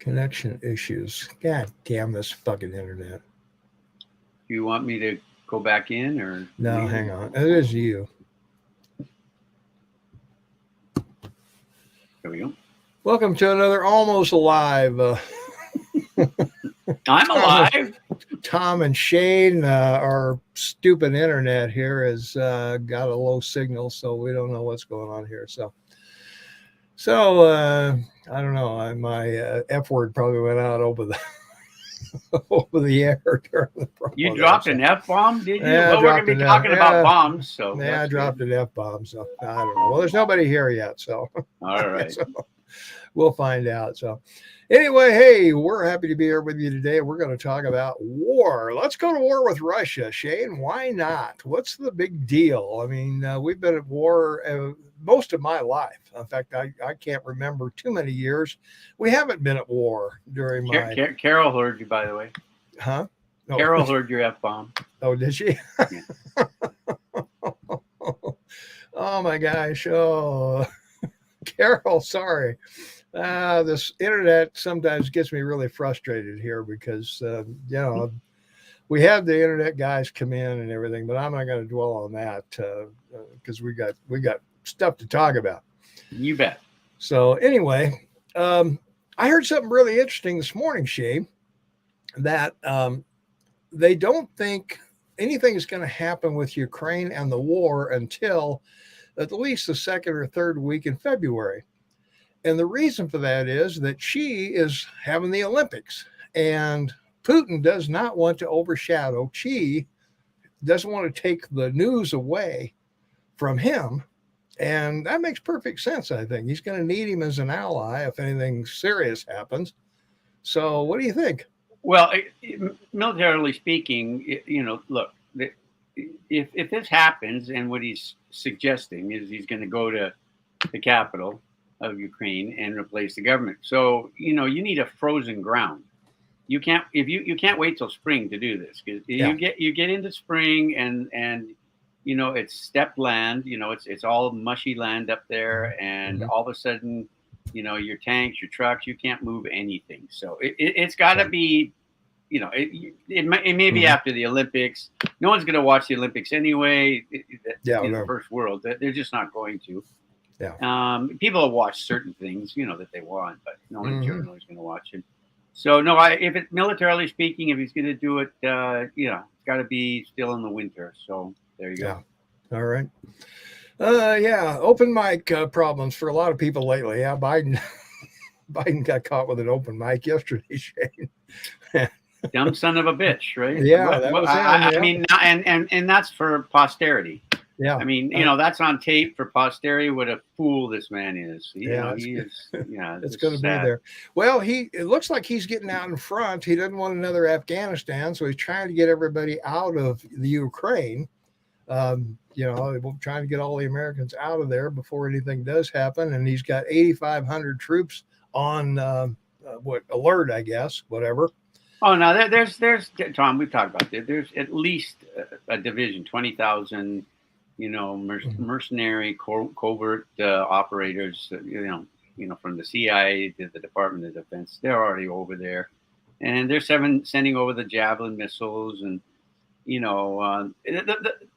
Connection issues. God damn this fucking internet. Do you want me to go back in or No, leave? hang on. It is you. There we go. Welcome to another almost live. I'm alive. Tom and Shane, our stupid internet here has got a low signal, so we don't know what's going on here. So I don't know. My F word probably went out over the over the air during the promo. You dropped an F bomb, did you? Yeah, well, we're going to be talking about bombs, so yeah, I dropped an F bomb. So I don't know. Well, there's nobody here yet, so all right. So we'll find out. So anyway, hey, we're happy to be here with you today. We're going to talk about war. Let's go to war with Russia, Shane. Why not? What's the big deal? I mean, we've been at war most of my life. In fact, I can't remember too many years we haven't been at war during my. Carol heard you, by the way. Huh? Oh. Carol heard your F bomb. Oh, did she? Yeah. Oh my gosh! Oh, Carol, sorry. This internet sometimes gets me really frustrated here because we have the internet guys come in and everything, but I'm not going to dwell on that because we got stuff to talk about. You bet. So anyway, I heard something really interesting this morning, Shay, that they don't think anything is going to happen with Ukraine and the war until at least the second or third week in February. And the reason for that is that Xi is having the Olympics, and Putin does not want to overshadow. Xi doesn't want to take the news away from him. And that makes perfect sense, I think. He's going to need him as an ally if anything serious happens. So what do you think? Well, militarily speaking, look, if this happens and what he's suggesting is he's going to go to the capital of Ukraine and replace the government. So, you need a frozen ground. You can't wait till spring to do this because you get into spring and it's steppe land, it's all mushy land up there. And all of a sudden, your tanks, your trucks, you can't move anything. So it's got to be, it may be after the Olympics. No one's going to watch the Olympics anyway. In the first world, they're just not going to. Yeah. People will watch certain things, that they want, but no one generally is going to watch it. So no, if it militarily speaking, if he's going to do it, it's got to be still in the winter. So there you go. All right. Open mic problems for a lot of people lately. Yeah, Biden got caught with an open mic yesterday, Shane. Dumb son of a bitch, right? Yeah, that was I mean, and that's for posterity. Yeah, I mean, that's on tape for posterity. What a fool this man is. He is. Yeah, it's going to be there. Well, it looks like he's getting out in front. He doesn't want another Afghanistan, so he's trying to get everybody out of the Ukraine. Trying to get all the Americans out of there before anything does happen. And he's got 8,500 troops on alert, I guess, whatever. Oh, no, there's Tom, we've talked about it. There's at least a division, 20,000, mercenary covert operators, from the CIA to the Department of Defense. They're already over there. And they're sending over the Javelin missiles. And,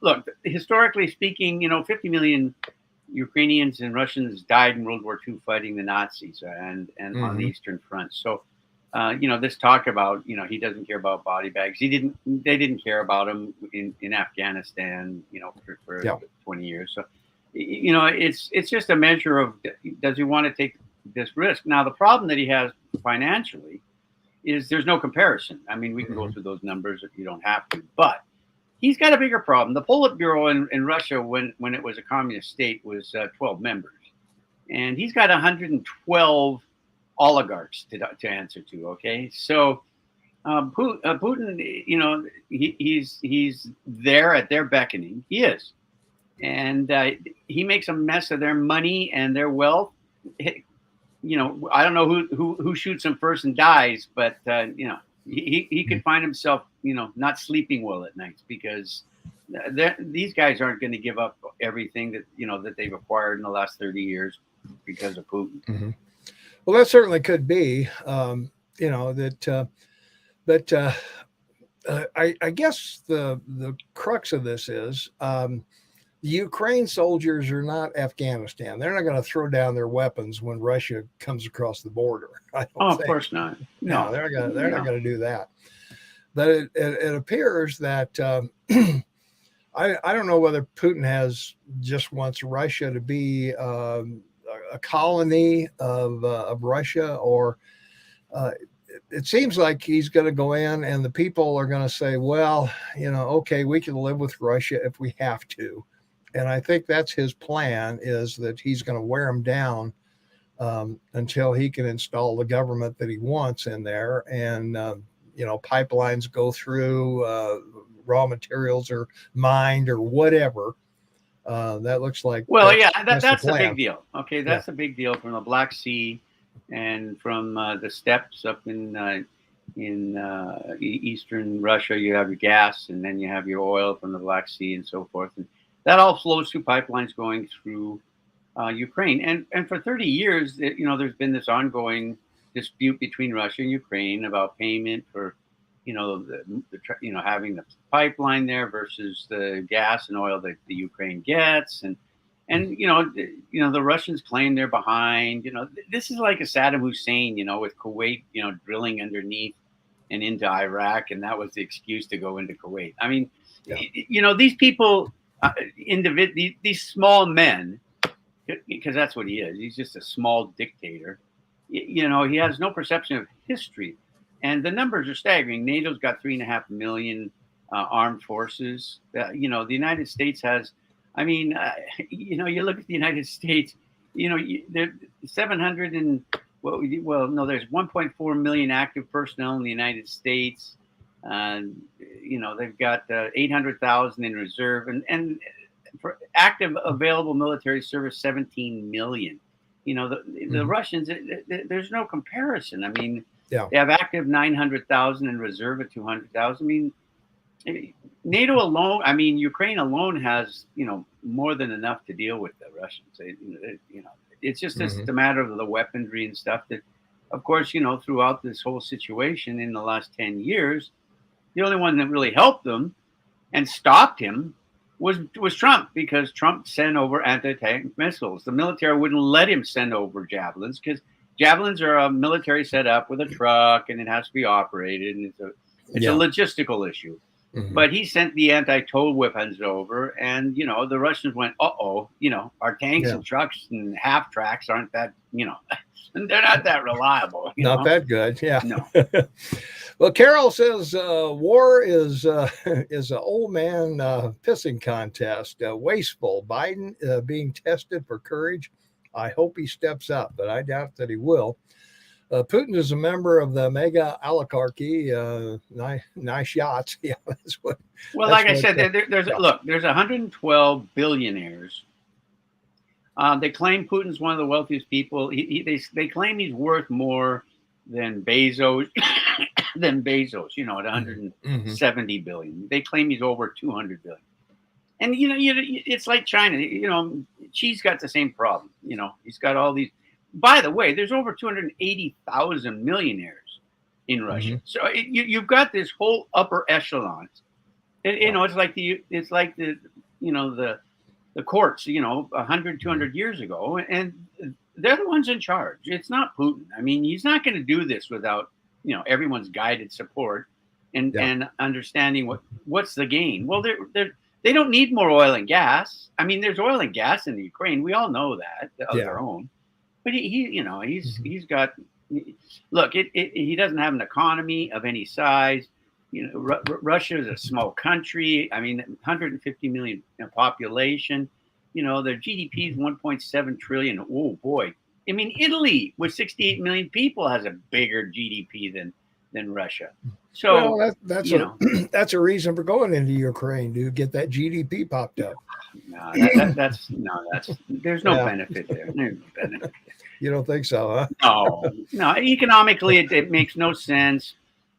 look, historically speaking, 50 million Ukrainians and Russians died in World War II fighting the Nazis and on the Eastern Front. So, this talk about, he doesn't care about body bags. They didn't care about him in Afghanistan, for 20 years. So, it's just a measure of, does he want to take this risk? Now, the problem that he has financially is there's no comparison. I mean, we can go through those numbers if you don't have to, but he's got a bigger problem. The Politburo in Russia, when it was a communist state, was 12 members. And he's got 112 oligarchs to answer to. Okay, so Putin, he's there at their beckoning. He is, and he makes a mess of their money and their wealth. I don't know who shoots him first and dies, but he could find himself, not sleeping well at nights because these guys aren't going to give up everything that they've acquired in the last 30 years because of Putin. Well, that certainly could be. you know that. But I guess the crux of this is the Ukraine soldiers are not Afghanistan. They're not going to throw down their weapons when Russia comes across the border. I don't Oh, of think. course not. No, No, they're not going to do that. But it appears that I don't know whether Putin just wants Russia to be a colony of Russia, or it seems like he's going to go in and the people are going to say, well, okay, we can live with Russia if we have to. And I think that's his plan, is that he's going to wear them down until he can install the government that he wants in there. And, pipelines go through, raw materials are mined or whatever. That looks like. Well, that's a big deal. Okay, that's a big deal from the Black Sea and from the steppes up in eastern Russia. You have your gas, and then you have your oil from the Black Sea and so forth, and that all flows through pipelines going through Ukraine. And for 30 years, there's been this ongoing dispute between Russia and Ukraine about payment for, having the pipeline there versus the gas and oil that the Ukraine gets, and the Russians claim they're behind. This is like a Saddam Hussein, with Kuwait, drilling underneath and into Iraq, and that was the excuse to go into Kuwait. I mean, these people, these small men, because that's what he is. He's just a small dictator. He has no perception of history, and the numbers are staggering. NATO's got 3.5 million armed forces. The United States has. I mean, you look at the United States. There's 700 and there's 1.4 million active personnel in the United States. They've got 800,000 in reserve, and for active available military service, 17 million. The Russians, there's no comparison. I mean, they have active 900,000 and reserve at 200,000. I mean, NATO alone, Ukraine alone has, more than enough to deal with the Russians. It's just a matter of the weaponry and stuff that, of course, throughout this whole situation in the last 10 years, the only one that really helped them and stopped him was Trump, because Trump sent over anti-tank missiles. The military wouldn't let him send over javelins, because javelins are a military setup with a truck, and it has to be operated, and it's a logistical issue. Mm-hmm. But he sent the anti-tow weapons over, and the Russians went, our tanks and trucks and half tracks aren't that, they're not that reliable. Not that good, yeah. No. Well, Carol says war is an old man pissing contest. Wasteful. Biden being tested for courage. I hope he steps up, but I doubt that he will. Putin is a member of the mega oligarchy. Nice shots. Yeah, that's what. Well, like I said, there's 112 billionaires. They claim Putin's one of the wealthiest people. They claim he's worth more than Bezos. At 170 billion. They claim he's over 200 billion. And it's like China. Xi's got the same problem. He's got all these. By the way, there's over 280,000 millionaires in Russia. Mm-hmm. So you've got this whole upper echelon. It's like the courts, 100, 200 years ago, and they're the ones in charge. It's not Putin. I mean, he's not going to do this without, everyone's guided support and understanding what's the gain. Well, they don't need more oil and gas. I mean, there's oil and gas in the Ukraine. We all know that of their own. But he's got. Look, he doesn't have an economy of any size. Russia is a small country. I mean, 150 million population. Their GDP is 1.7 trillion. Oh boy! I mean, Italy with 68 million people has a bigger GDP than Russia. So that's a reason for going into Ukraine, to get that GDP popped up. No, there's no benefit there. There's no benefit. You don't think so, huh? No. Economically, it makes no sense.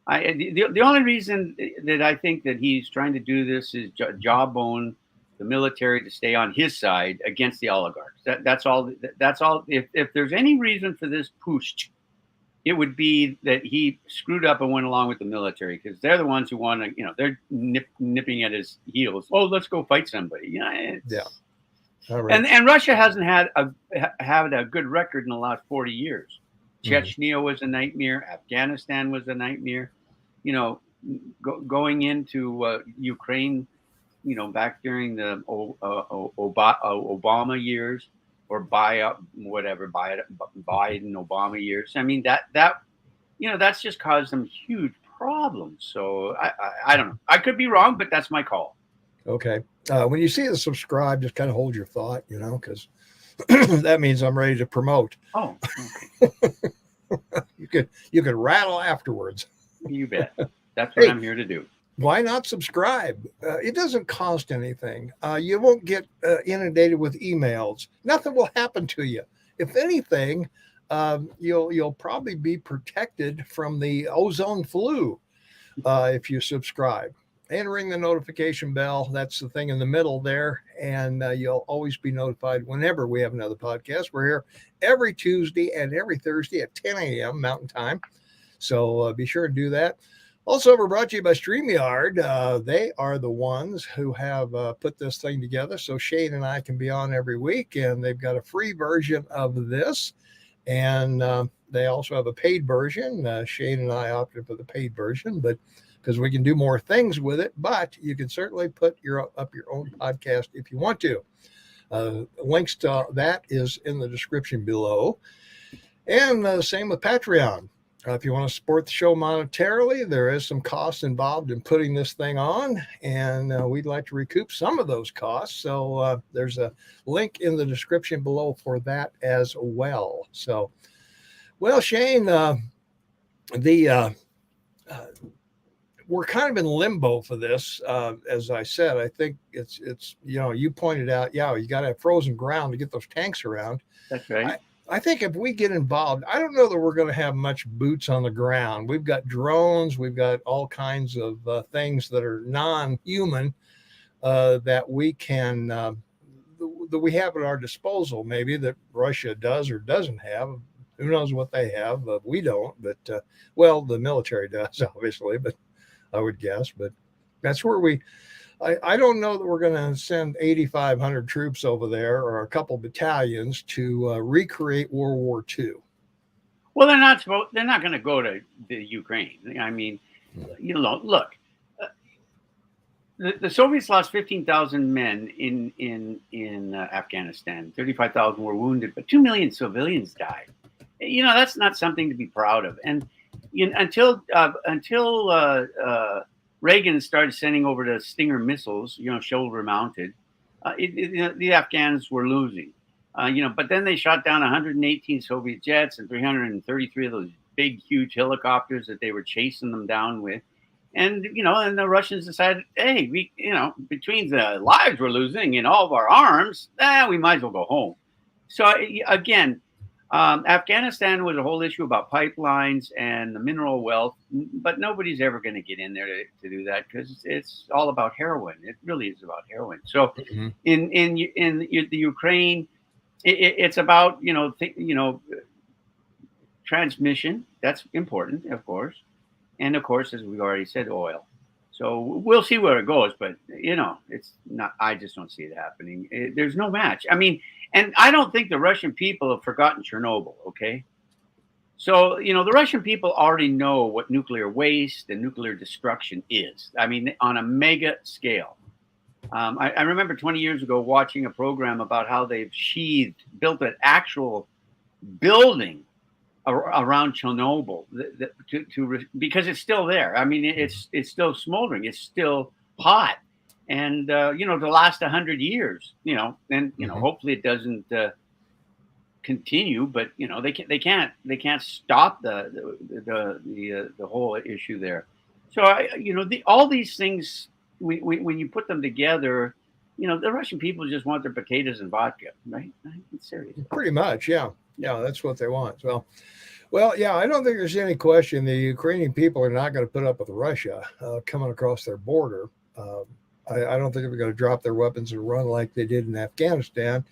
The only reason that I think that he's trying to do this is jawbone the military to stay on his side against the oligarchs. That's all. If there's any reason for this push, it would be that he screwed up and went along with the military because they're the ones who want to, they're nipping at his heels. Oh, let's go fight somebody. Yeah. All right. And Russia hasn't had a good record in the last 40 years. Chechnya was a nightmare. Afghanistan was a nightmare. Going into Ukraine, back during the Obama years or Biden Obama years. I mean that's just caused some huge problems. So I don't know. I could be wrong, but that's my call. Okay. When you see the subscribe, just kind of hold your thought, because that means I'm ready to promote. Oh, okay. You could rattle afterwards. You bet. That's what I'm here to do. Why not subscribe? It doesn't cost anything. You won't get inundated with emails. Nothing will happen to you. If anything, you'll probably be protected from the ozone flu if you subscribe. And ring the notification bell. That's the thing in the middle there. And you'll always be notified whenever we have another podcast. We're here every Tuesday and every Thursday at 10 a.m. Mountain Time. So be sure to do that. Also, we're brought to you by StreamYard. They are the ones who have put this thing together. So Shane and I can be on every week. And they've got a free version of this. And they also have a paid version. Shane and I opted for the paid version, but because we can do more things with it, but you can certainly put up your own podcast if you want to. Links to that is in the description below. And same with Patreon. If you want to support the show monetarily, there is some costs involved in putting this thing on, and we'd like to recoup some of those costs. So there's a link in the description below for that as well. So, well, Shane, we're kind of in limbo for this. As I said, I think it's you pointed out, you got to have frozen ground to get those tanks around. That's right. I think if we get involved, I don't know that we're going to have much boots on the ground. We've got drones. We've got all kinds of things that are non-human that we can, that we have at our disposal, maybe that Russia does or doesn't have. Who knows what they have? We don't, but the military does, obviously, but I would guess. But that's where I don't know that we're going to send 8,500 troops over there or a couple battalions to recreate World War II. Well, they're not going to go to the Ukraine. I mean, look, the Soviets lost 15,000 men in Afghanistan. 35,000 were wounded, but 2 million civilians died. That's not something to be proud of. And until Reagan started sending over the Stinger missiles, shoulder mounted, the Afghans were losing. But then they shot down 118 Soviet jets and 333 of those big, huge helicopters that they were chasing them down with. And, and the Russians decided, hey, between the lives we're losing and all of our arms, we might as well go home. So again, Afghanistan was a whole issue about pipelines and the mineral wealth, but nobody's ever going to get in there to do that because it's all about heroin. It really is about heroin. So in the Ukraine, it's about transmission. That's important, of course, and of course, as we've already said, oil. So we'll see where it goes, but it's not. I just don't see it happening. There's no match. I mean. And I don't think the Russian people have forgotten Chernobyl, okay? So, the Russian people already know what nuclear waste and nuclear destruction is. I mean, on a mega scale. I remember 20 years ago watching a program about how they've built an actual building around Chernobyl because it's still there. I mean, it's still smoldering. It's still hot. And, to last 100 years, and, hopefully it doesn't continue, but, they can't stop the whole issue there. So, all these things, when you put them together, the Russian people just want their potatoes and vodka, right? It's serious. Pretty much. Yeah. Yeah. That's what they want. Well, yeah, I don't think there's any question the Ukrainian people are not going to put up with Russia coming across their border. I don't think they're going to drop their weapons and run like they did in Afghanistan.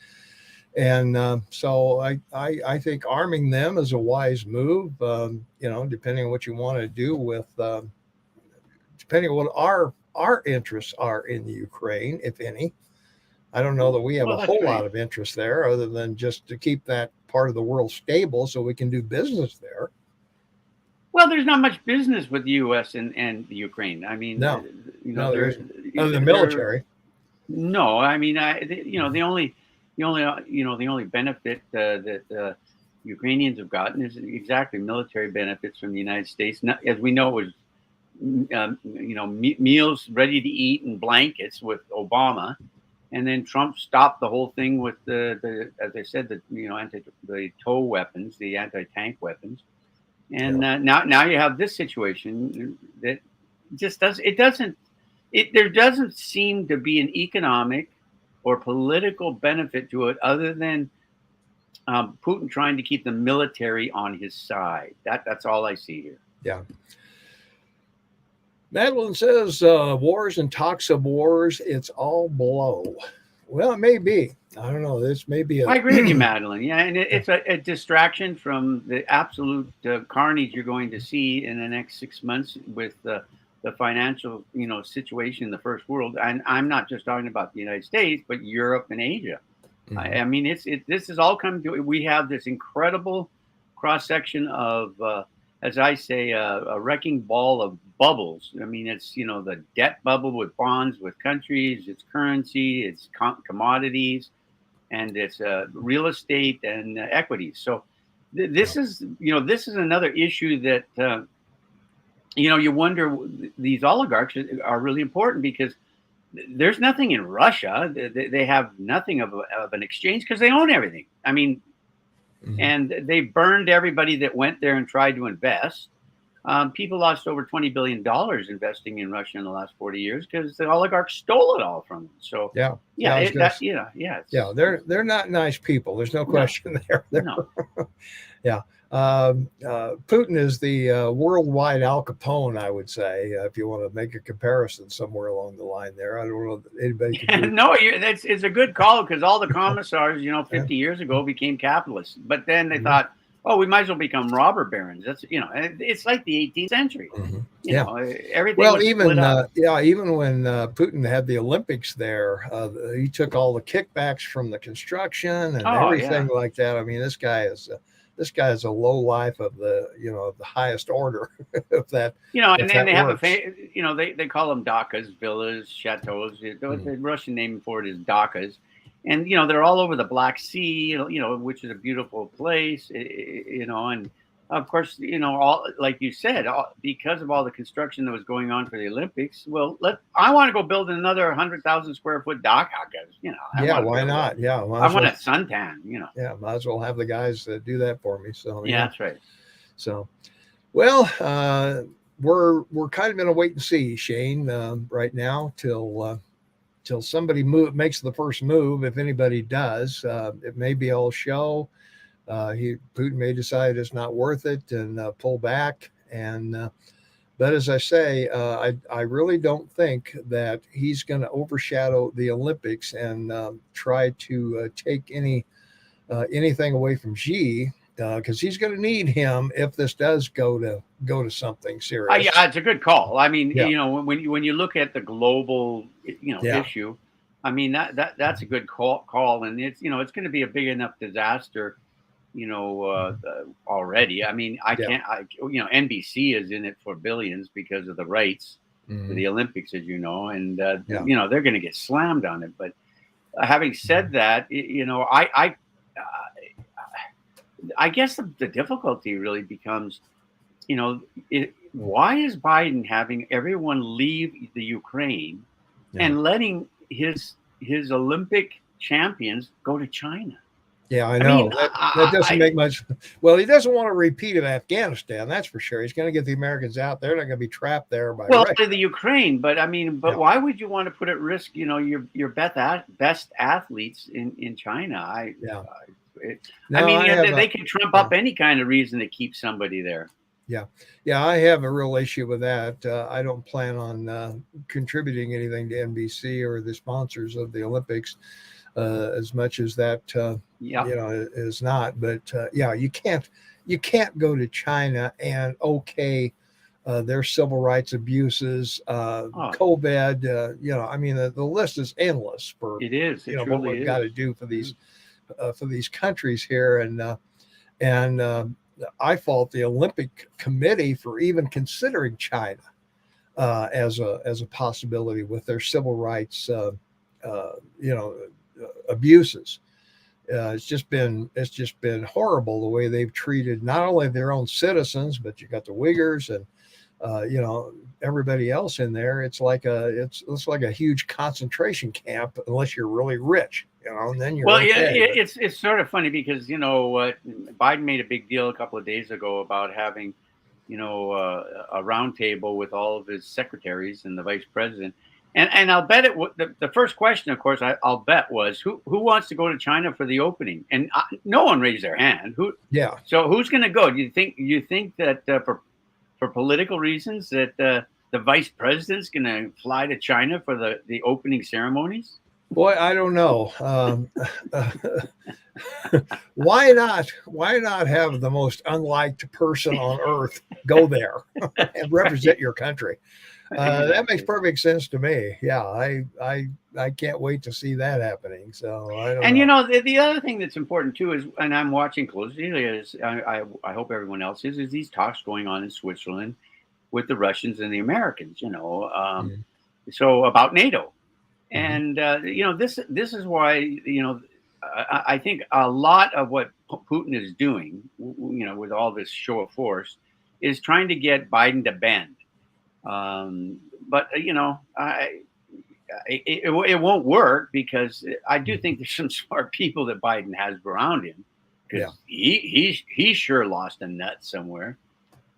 And so I think arming them is a wise move. Depending on what you want to do with, depending on what our interests are in the Ukraine, if any. I don't know that we have Well, a that's whole right. lot of interest there, other than just to keep that part of the world stable so we can do business there. Well, there's not much business with the U.S. and the Ukraine. I mean, No, no, there they're isn't. Other than they're military. no. I mean, the only benefit that Ukrainians have gotten is exactly military benefits from the United States. Not, as we know, it was meals ready to eat and blankets with Obama, and then Trump stopped the whole thing with the as I said, the tow weapons, the anti-tank weapons. And Yeah. now you have this situation that just doesn't there doesn't seem to be an economic or political benefit to it other than Putin trying to keep the military on his side. That's all I see here. Yeah. Madeline says wars and talks of wars, it's all blow. Well, it may be. I don't know. This may be a. I agree with you, Madeline. Yeah, and it's a distraction from the absolute carnage you're going to see in the next 6 months with the financial situation in the first world. And I'm not just talking about the United States, but Europe and Asia. I mean, this is all coming to. We have this incredible cross section of, as I say, a wrecking ball of bubbles. I mean, it's the debt bubble with bonds with countries, it's currency, it's commodities, and it's real estate and equities. So this is another issue that you wonder these oligarchs are really important because there's nothing in Russia. They have nothing of an exchange because they own everything. I mean, and they burned everybody that went there and tried to invest. People lost over $20 billion investing in Russia in the last 40 years because the oligarchs stole it all from them. So they're not nice people. There's no question there. No. Yeah. Putin is the worldwide Al Capone, I would say, if you want to make a comparison somewhere along the line there. I don't know that anybody can do. No, it's a good call because all the commissars, 50 years ago became capitalists. But then they thought, oh, we might as well become robber barons. That's it's like the 18th century. Everything. Well, even even when Putin had the Olympics there, he took all the kickbacks from the construction and everything like that. I mean, this guy is a low life of the the highest order of that. And then they have they call them dakas, villas, chateaus. The Russian name for it is dakas. And they're all over the Black Sea, which is a beautiful place, and of course, all like you said, because of all the construction that was going on for the Olympics. Well, I want to go build another 100,000 square foot dock. Why not? Yeah, I want a suntan. Yeah, might as well have the guys do that for me. So that's right. So, well, we're kind of in a wait and see, Shane, right now till somebody makes the first move. If anybody does, it may be all show. Putin may decide it's not worth it and pull back. But as I say, I really don't think that he's going to overshadow the Olympics and try to take anything away from Xi, because he's going to need him if this does go to something serious. Yeah, it's a good call. I mean, when you look at the global issue, I mean that's a good call, and it's it's going to be a big enough disaster, already. I mean, NBC is in it for billions because of the rights to the Olympics, as and they're going to get slammed on it. But having said that, I guess the difficulty really becomes, why is Biden having everyone leave the Ukraine and letting his Olympic champions go to China? Yeah, I know. That doesn't make much. Well, he doesn't want to repeat of Afghanistan, that's for sure. He's going to get the Americans out. They're not going to be trapped there by the Ukraine. But I mean, why would you want to put at risk, your best athletes in China? They can trump up any kind of reason to keep somebody there. Yeah, yeah, I have a real issue with that. I don't plan on contributing anything to NBC or the sponsors of the Olympics as much as that Yeah. is not. But yeah, you can't go to China and okay their civil rights abuses, Oh, COVID. I mean the list is endless for it is. It what truly we've got is. to do for these countries here, and I fault the Olympic Committee for even considering China as a possibility with their civil rights, uh, you know, abuses. It's just been horrible the way they've treated not only their own citizens, but you got the Uyghurs and everybody else in there. It's like a huge concentration camp unless you're really rich, and then you're Well, yeah, okay. it's sort of funny because Biden made a big deal a couple of days ago about having a roundtable with all of his secretaries and the vice president. And I'll bet the first question, of course, I'll bet was who wants to go to China for the opening, and no one raised their hand. Yeah. So who's going to go? Do you think that for political reasons that the vice president's going to fly to China for the opening ceremonies? Boy, I don't know. Why not? Why not have the most unliked person on earth go there and represent your country? That makes Exactly. perfect sense to me. Yeah, I can't wait to see that happening. So I don't And know. the other thing that's important too is, and I'm watching closely, is I hope everyone else is these talks going on in Switzerland with the Russians and the Americans. Mhm. So about NATO, Mhm. and this is why I think a lot of what Putin is doing, with all this show of force, is trying to get Biden to bend. But it won't work because I do think there's some smart people that Biden has around him Yeah. because he sure lost a nut somewhere.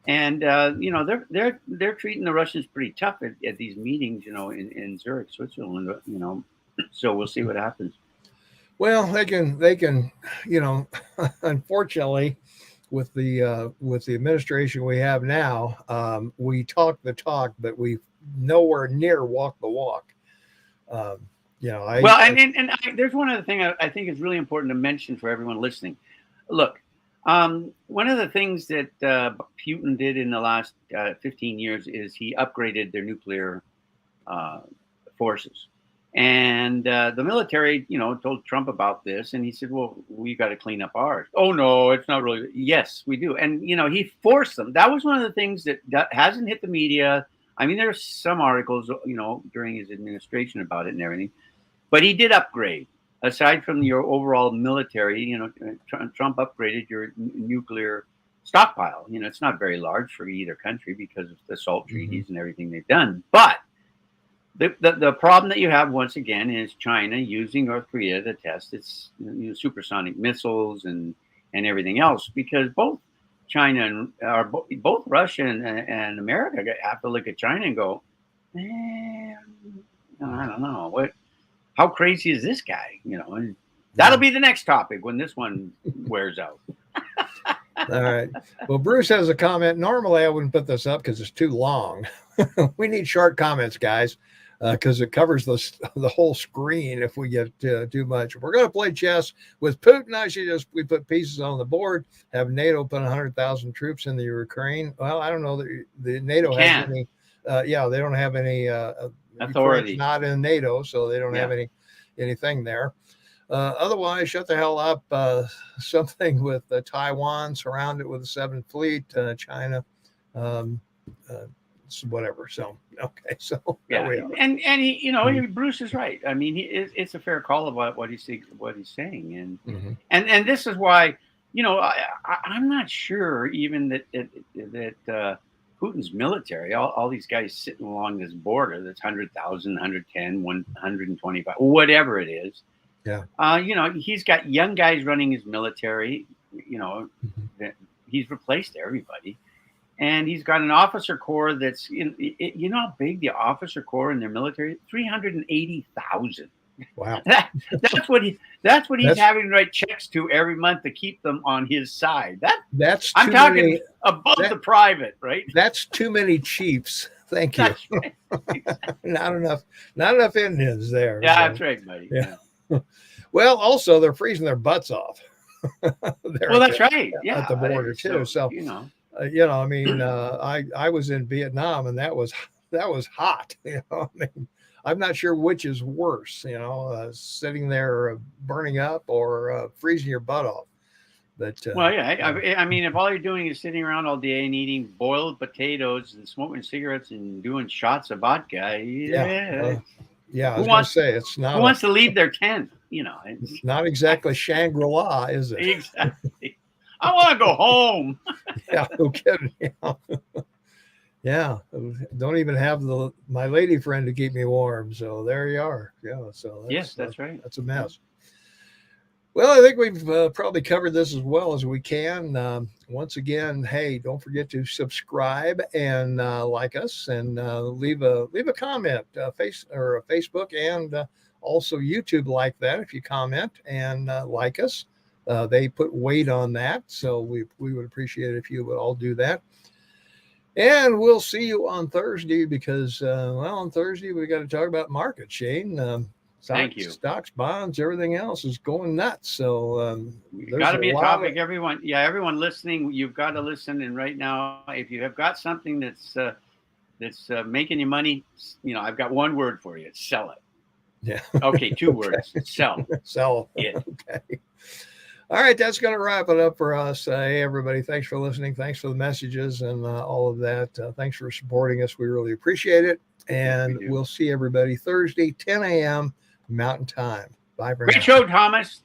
And they're treating the Russians pretty tough at these meetings, in Zurich, Switzerland. So we'll see what happens. Well, they can, you know, unfortunately, with the administration we have now, we talk the talk, but we nowhere near walk the walk. Um, Well, there's one other thing I think is really important to mention for everyone listening. Look, one of the things that Putin did in the last 15 years is he upgraded their nuclear uh, forces. And the military, told Trump about this, and he said, "Well, we got to clean up ours." Oh no, it's not really. Yes, we do. And he forced them. That was one of the things that hasn't hit the media. I mean, there's some articles, during his administration about it and everything, but he did upgrade. Aside from your overall military, Trump upgraded your nuclear stockpile. It's not very large for either country because of the SALT Mhm. treaties and everything they've done. But the problem that you have once again is China using North Korea to test its supersonic missiles and everything else, because both China and both Russia and America have to look at China and go, man, I don't know how crazy is this guy, and that'll Yeah. be the next topic when this one wears out. All right. Well, Bruce has a comment. Normally, I wouldn't put this up because it's too long. We need short comments, guys, because it covers the whole screen if we get too much. If we're going to play chess with Putin, we put pieces on the board. Have NATO put 100,000 troops in the Ukraine? Well, I don't know that the You NATO has can't. any. Yeah, they don't have any. Ukraine's Authority. not in NATO, so they don't have Yeah. anything there. Otherwise, shut the hell up. Something with Taiwan, surround it with the Seventh Fleet, China, um, uh, whatever. So, okay, so there Yeah, we are. and he, Mhm. Bruce is right. I mean, it's a fair call about what he's saying, Mhm. and this is why, I'm not sure even that Putin's military, all these guys sitting along this border that's 100,000, 110, 125, whatever it is. Yeah. He's got young guys running his military. Mhm. That he's replaced everybody. And he's got an officer corps that's you know how big the officer corps in their military? 380,000. Wow. That's what he's having to write checks to every month to keep them on his side. That's I'm too talking many, above the private, right? that's too many chiefs. Thank you. That's right. Not enough Indians there. Yeah, So, that's right, buddy. yeah. Well, also they're freezing their butts off. Well, that's right. Yeah, at the border too. So I mean, I was in Vietnam, and that was hot. I mean, I'm not sure which is worse. Sitting there burning up or freezing your butt off. But well, yeah. I mean, if all you're doing is sitting around all day and eating boiled potatoes and smoking cigarettes and doing shots of vodka, yeah. I was going to say it's not. Who wants to leave their tent? It's not exactly Shangri-La, is it? Exactly. I want to go home. Yeah, no kidding. Yeah, don't even have my lady friend to keep me warm. So there you are. Yeah, so that's right. That's a mess. Well, I think we've probably covered this as well as we can. Once again, hey, don't forget to subscribe and like us, and leave a comment, Facebook and also YouTube, like that if you comment and like us. They put weight on that, so we would appreciate it if you would all do that. And we'll see you on Thursday because, on Thursday we got to talk about market, Shane. Thank you. Stocks, bonds, everything else is going nuts. So there's got to be a topic. Everyone listening, you've got to listen. And right now, if you have got something that's making you money, I've got one word for you: sell it. Yeah. Okay, 2 words: sell. Sell it. Okay. All right, that's going to wrap it up for us. Hey, everybody, thanks for listening. Thanks for the messages and all of that. Thanks for supporting us. We really appreciate it. And we'll see everybody Thursday, 10 a.m. Mountain Time. Bye for now. Great show, Thomas.